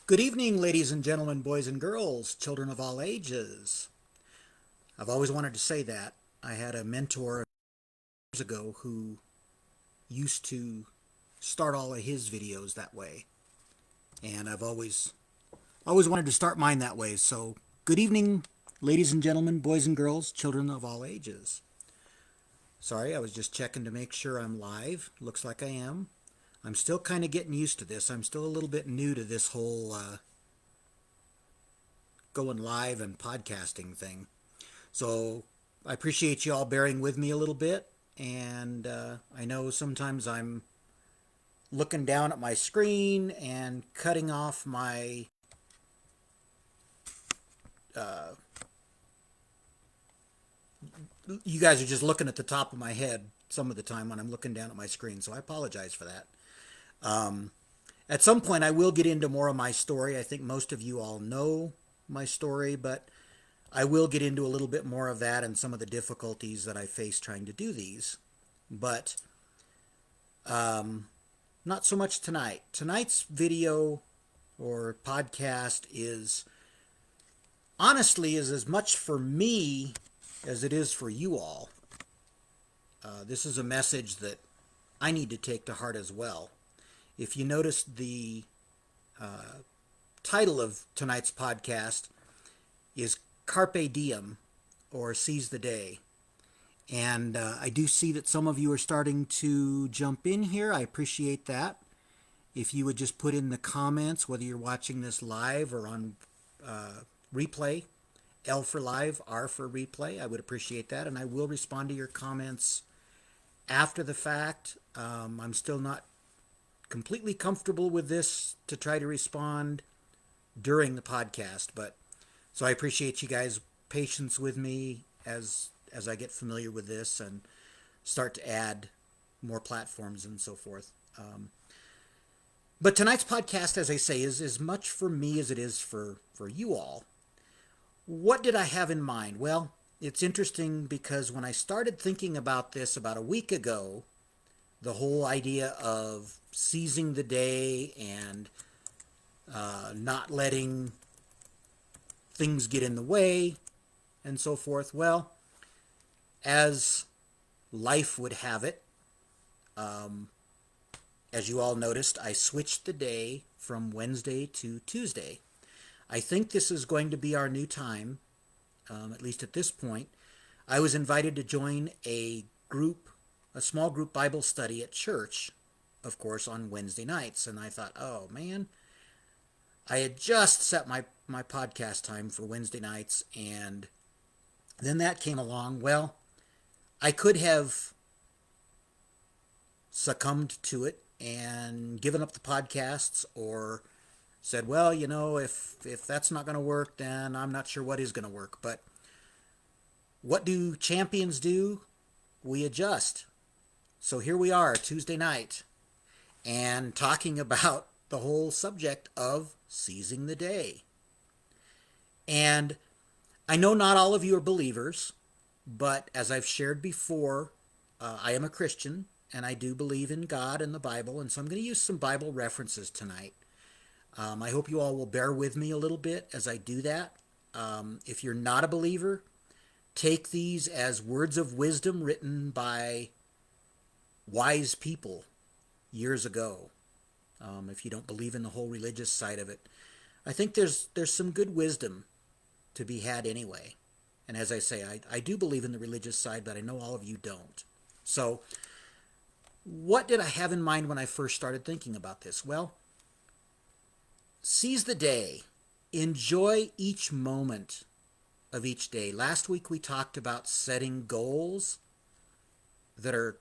Good evening, ladies and gentlemen, boys and girls, children of all ages. I've always wanted to say that. I had a mentor years ago who used to start all of his videos that way, and I've always wanted to start mine that way. So, good evening, ladies and gentlemen, boys and girls, children of all ages. Sorry, I was just checking to make sure I'm live. Looks like I am. I'm still kind of getting used to this. I'm still a little bit new to this whole going live and podcasting thing. So I appreciate you all bearing with me a little bit. And I know sometimes I'm looking down at my screen and cutting off my you guys are just looking at the top of my head some of the time when I'm looking down at my screen. So I apologize for that. At some point, I will get into more of my story. I think most of you all know my story, but I will get into a little bit more of that and some of the difficulties that I face trying to do these. But not so much tonight. Tonight's video or podcast is honestly is as much for me as it is for you all. This is a message that I need to take to heart as well. If you notice, the title of tonight's podcast is Carpe Diem, or Seize the Day. And I do see that some of you are starting to jump in here. I appreciate that. If you would just put in the comments, whether you're watching this live or on replay, L for live, R for replay, I would appreciate that. And I will respond to your comments after the fact. I'm still not completely comfortable with this to try to respond during the podcast, but so I appreciate you guys' patience with me as I get familiar with this and start to add more platforms and so forth. But tonight's podcast, as I say, is as much for me as it is for you all. What did I have in mind? Well, it's interesting because when I started thinking about this about a week ago, the whole idea of seizing the day and not letting things get in the way and so forth. Well, as life would have it, as you all noticed, I switched the day from Wednesday to Tuesday. I think this is going to be our new time, at least at this point. I was invited to join a small group Bible study at church, of course, on Wednesday nights. And I thought, oh man, I had just set my podcast time for Wednesday nights, and then that came along. Well, I could have succumbed to it and given up the podcasts, or said, well, if that's not going to work, then I'm not sure what is going to work. But what do champions do? We adjust. So here we are, Tuesday night, and talking about the whole subject of seizing the day. And I know not all of you are believers, but as I've shared before, I am a Christian, and I do believe in God and the Bible, and so I'm going to use some Bible references tonight. I hope you all will bear with me a little bit as I do that. If you're not a believer, take these as words of wisdom written by wise people years ago. If you don't believe in the whole religious side of it, I think there's some good wisdom to be had anyway. And as I say, I do believe in the religious side, but I know all of you don't. So what did I have in mind when I first started thinking about this? Well, seize the day. Enjoy each moment of each day. Last week we talked about setting goals that are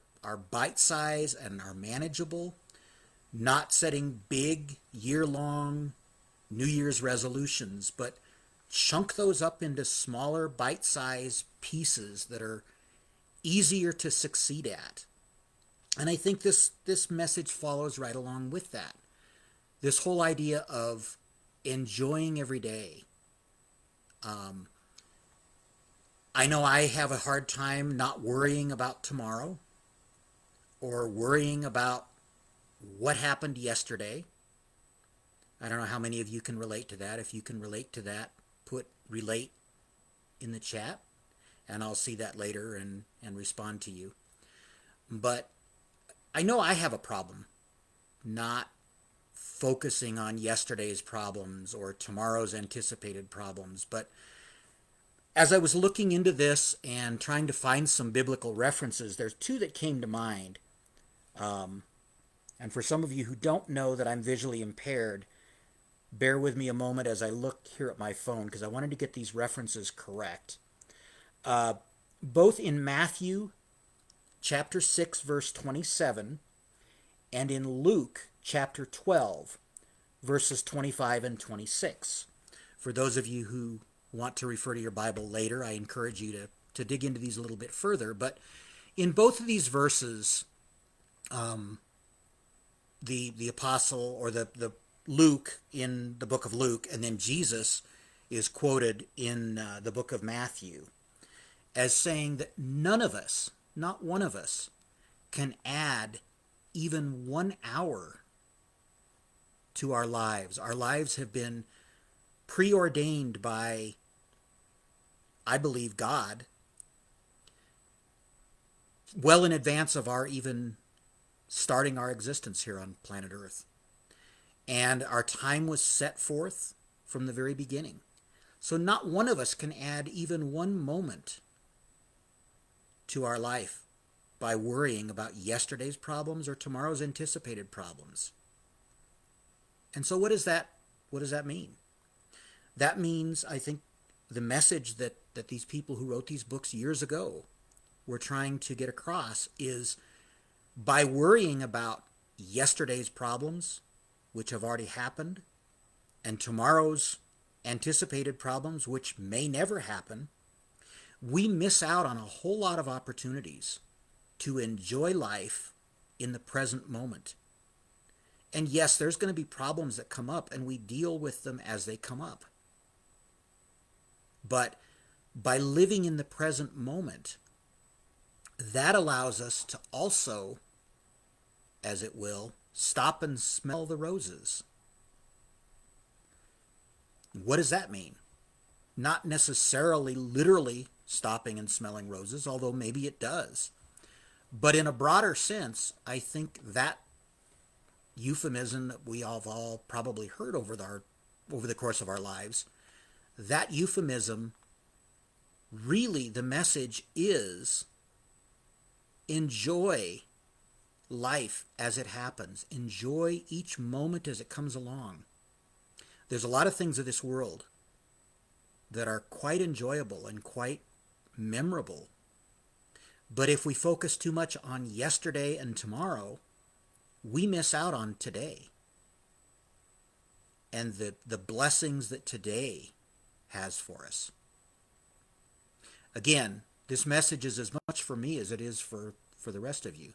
bite-sized and are manageable, not setting big year-long New Year's resolutions, but chunk those up into smaller bite-sized pieces that are easier to succeed at. And I think this message follows right along with that. This whole idea of enjoying every day. I know I have a hard time not worrying about tomorrow or worrying about what happened yesterday. I don't know how many of you can relate to that. If you can relate to that, put relate in the chat, and I'll see that later and respond to you. But I know I have a problem not focusing on yesterday's problems or tomorrow's anticipated problems. But as I was looking into this and trying to find some biblical references, there's two that came to mind. And for some of you who don't know that I'm visually impaired, bear with me a moment as I look here at my phone because I wanted to get these references correct. Both in Matthew chapter 6, verse 27, and in Luke chapter 12, verses 25 and 26. For those of you who want to refer to your Bible later, I encourage you to dig into these a little bit further. But in both of these verses, the apostle or the Luke in the book of Luke, and then Jesus is quoted in the book of Matthew as saying that none of us, not one of us, can add even 1 hour to our lives. Our lives have been preordained by, I believe, God, well in advance of our even starting our existence here on planet Earth. And our time was set forth from the very beginning. So not one of us can add even one moment to our life by worrying about yesterday's problems or tomorrow's anticipated problems. And so what does that mean? That means, I think, the message that these people who wrote these books years ago were trying to get across is by worrying about yesterday's problems, which have already happened, and tomorrow's anticipated problems, which may never happen, we miss out on a whole lot of opportunities to enjoy life in the present moment. And yes, there's going to be problems that come up, and we deal with them as they come up. But by living in the present moment, that allows us to also, as it will, stop and smell the roses. What does that mean? Not necessarily literally stopping and smelling roses, although maybe it does. But in a broader sense, I think that euphemism that we have all probably heard over the course of our lives, that euphemism, really the message is enjoy life as it happens. Enjoy each moment as it comes along. There's a lot of things of this world that are quite enjoyable and quite memorable. But if we focus too much on yesterday and tomorrow, we miss out on today and the blessings that today has for us. Again, this message is as much for me as it is for the rest of you.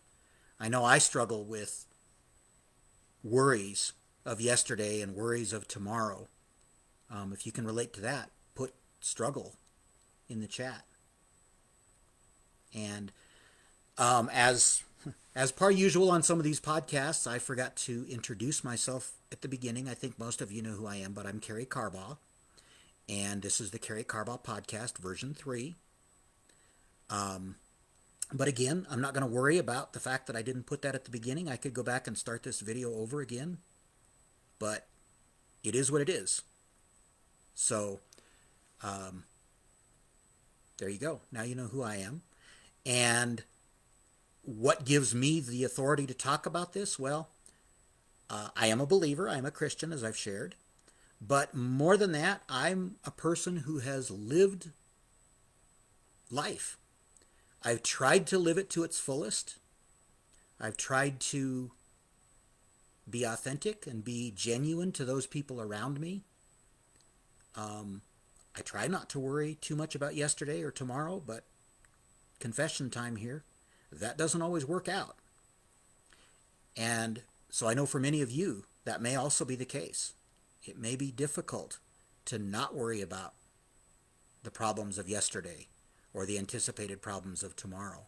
I know I struggle with worries of yesterday and worries of tomorrow. If you can relate to that, put struggle in the chat. And as per usual on some of these podcasts, I forgot to introduce myself at the beginning. I think most of you know who I am, but I'm Karey Carbaugh. And this is the Karey Carbaugh Podcast, version 3. But again, I'm not going to worry about the fact that I didn't put that at the beginning. I could go back and start this video over again. But it is what it is. So, there you go. Now you know who I am. And what gives me the authority to talk about this? Well, I am a believer. I am a Christian, as I've shared. But more than that, I'm a person who has lived life. I've tried to live it to its fullest. I've tried to be authentic and be genuine to those people around me. I try not to worry too much about yesterday or tomorrow, but confession time here, that doesn't always work out. And so I know for many of you, that may also be the case. It may be difficult to not worry about the problems of yesterday or the anticipated problems of tomorrow.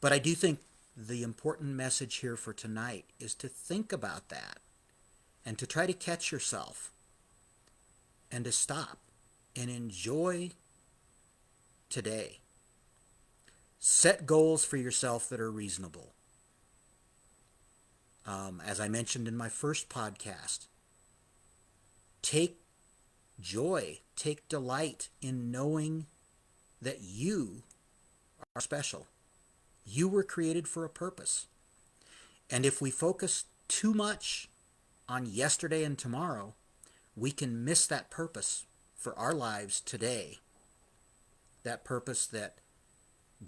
But I do think the important message here for tonight is to think about that and to try to catch yourself and to stop and enjoy today. Set goals for yourself that are reasonable. As I mentioned in my first podcast, take joy, take delight in knowing that you are special. You were created for a purpose. And if we focus too much on yesterday and tomorrow, we can miss that purpose for our lives today. That purpose that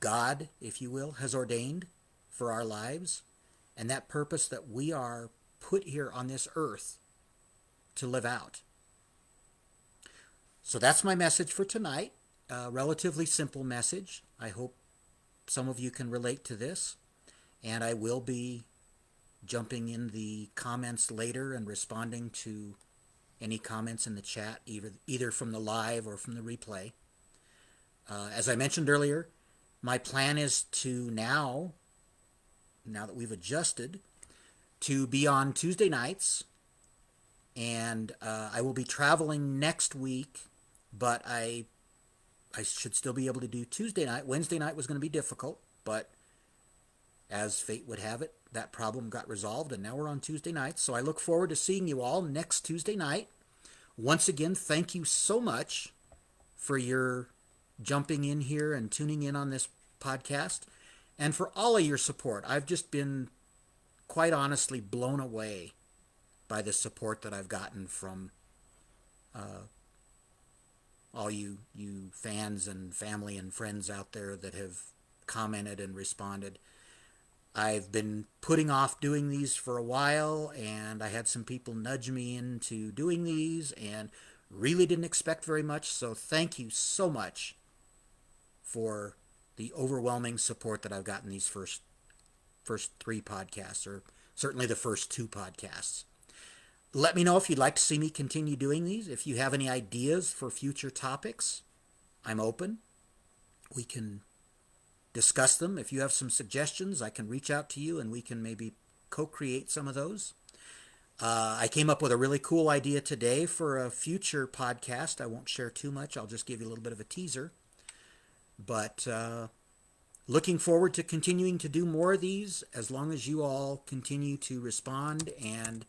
God, if you will, has ordained for our lives, and that purpose that we are put here on this earth to live out. So that's my message for tonight. A relatively simple message. I hope some of you can relate to this, and I will be jumping in the comments later and responding to any comments in the chat, either from the live or from the replay. As I mentioned earlier, my plan is to now that we've adjusted, to be on Tuesday nights, and I will be traveling next week, but I should still be able to do Tuesday night. Wednesday night was going to be difficult, but as fate would have it, that problem got resolved, and now we're on Tuesday nights. So I look forward to seeing you all next Tuesday night. Once again, thank you so much for your jumping in here and tuning in on this podcast, and for all of your support. I've just been, quite honestly, blown away by the support that I've gotten from all you fans and family and friends out there that have commented and responded. I've been putting off doing these for a while, and I had some people nudge me into doing these and really didn't expect very much. So thank you so much for the overwhelming support that I've gotten these first 3 podcasts, or certainly the first 2 podcasts. Let me know if you'd like to see me continue doing these. If you have any ideas for future topics, I'm open. We can discuss them. If you have some suggestions, I can reach out to you and we can maybe co-create some of those. I came up with a really cool idea today for a future podcast. I won't share too much. I'll just give you a little bit of a teaser. But looking forward to continuing to do more of these, as long as you all continue to respond and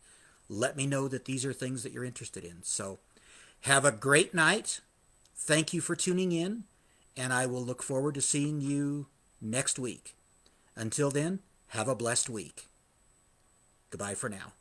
let me know that these are things that you're interested in. So have a great night. Thank you for tuning in, and I will look forward to seeing you next week. Until then, have a blessed week. Goodbye for now.